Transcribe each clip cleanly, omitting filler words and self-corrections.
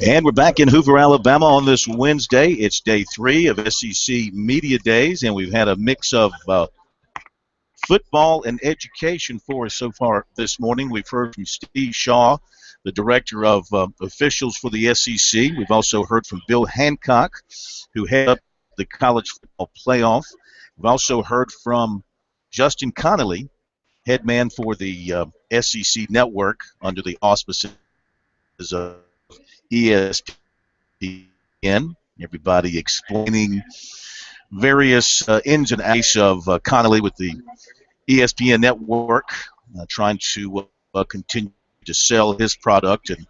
And we're back in Hoover, Alabama on this Wednesday. It's day 3 of SEC Media Days, and we've had a mix of football and education for us so far this morning. We've heard from Steve Shaw, the director of officials for the SEC. We've also heard from Bill Hancock, who head up the college football playoff. We've also heard from Justin Connolly, head man for the SEC network under the auspices of ESPN. Everybody explaining various ins and outs of Connolly with the ESPN network, trying to continue to sell his product and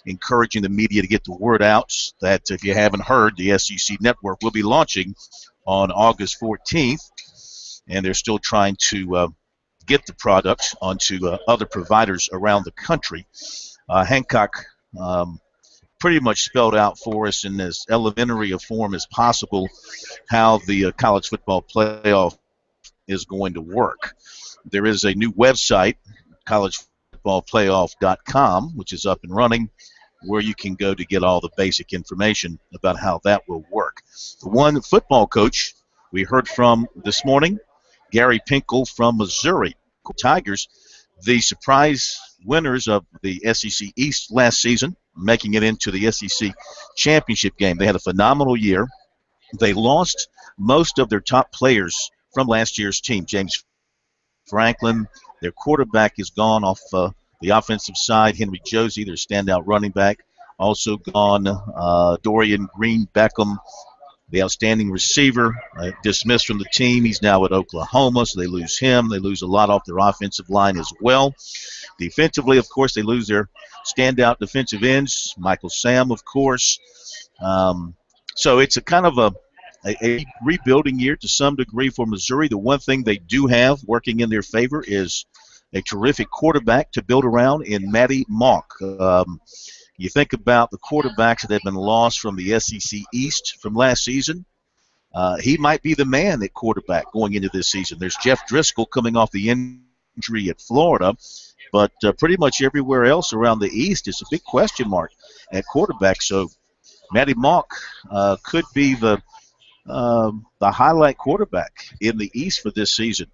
encouraging the media to get the word out that if you haven't heard, the SEC network will be launching on August 14th, and they're still trying to get the product onto other providers around the country. Hancock pretty much spelled out for us in as elementary a form as possible how the college football playoff is going to work. There is a new website, collegefootballplayoff.com, which is up and running, where you can go to get all the basic information about how that will work. The one football coach we heard from this morning, Gary Pinkel from Missouri Tigers, the surprise winners of the SEC East last season, making it into the SEC championship game. They had a phenomenal year. They lost most of their top players from last year's team. James Franklin, their quarterback, is gone off the offensive side. Henry Josie, their standout running back, also gone. Dorian Green Beckham, the outstanding receiver, dismissed from the team. He's now at Oklahoma, so they lose him. They lose a lot off their offensive line as well. Defensively, of course, they lose their standout defensive ends, Michael Sam, of course. So it's a kind of a rebuilding year to some degree for Missouri. The one thing they do have working in their favor is a terrific quarterback to build around in Matty Mock. You think about the quarterbacks that have been lost from the SEC East from last season. He might be the man at quarterback going into this season. There's Jeff Driscoll coming off the injury at Florida, but pretty much everywhere else around the East is a big question mark at quarterback. So Matty Mock could be the highlight quarterback in the East for this season.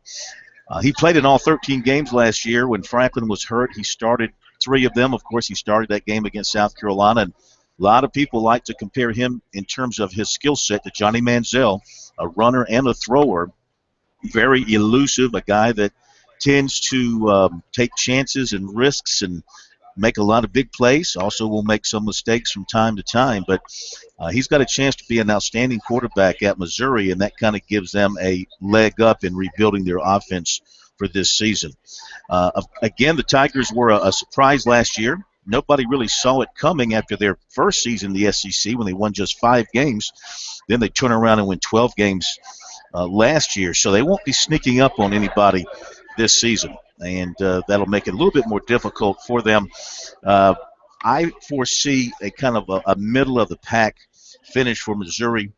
He played in all 13 games last year. When Franklin was hurt, he started 3 of them. Of course, he started that game against South Carolina, and a lot of people like to compare him in terms of his skill set to Johnny Manziel, a runner and a thrower, very elusive, a guy that tends to take chances and risks and make a lot of big plays. Also will make some mistakes from time to time, but he's got a chance to be an outstanding quarterback at Missouri, and that kind of gives them a leg up in rebuilding their offense for this season. Again, the Tigers were a surprise last year. Nobody really saw it coming after their first season in the SEC when they won just 5 games. Then they turn around and win 12 games last year, so they won't be sneaking up on anybody this season, and that'll make it a little bit more difficult for them. I foresee a kind of a middle-of-the-pack finish for Missouri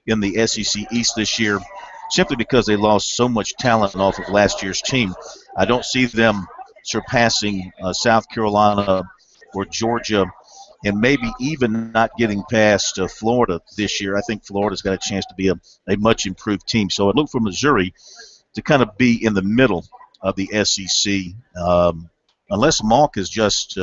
in the SEC East this year, simply because they lost so much talent off of last year's team. I don't see them surpassing South Carolina or Georgia, and maybe even not getting past Florida this year. I think Florida's got a chance to be a much improved team. So I'd look for Missouri to kind of be in the middle of the SEC, unless Malk is just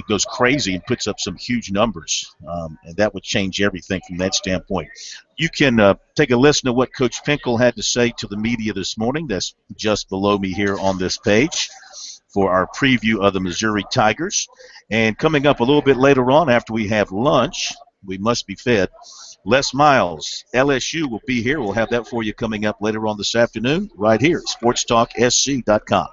goes crazy and puts up some huge numbers, and that would change everything from that standpoint. You can take a listen to what Coach Pinkel had to say to the media this morning. That's just below me here on this page for our preview of the Missouri Tigers. And coming up a little bit later on after we have lunch, we must be fed, Les Miles, LSU will be here. We'll have that for you coming up later on this afternoon right here at sportstalksc.com.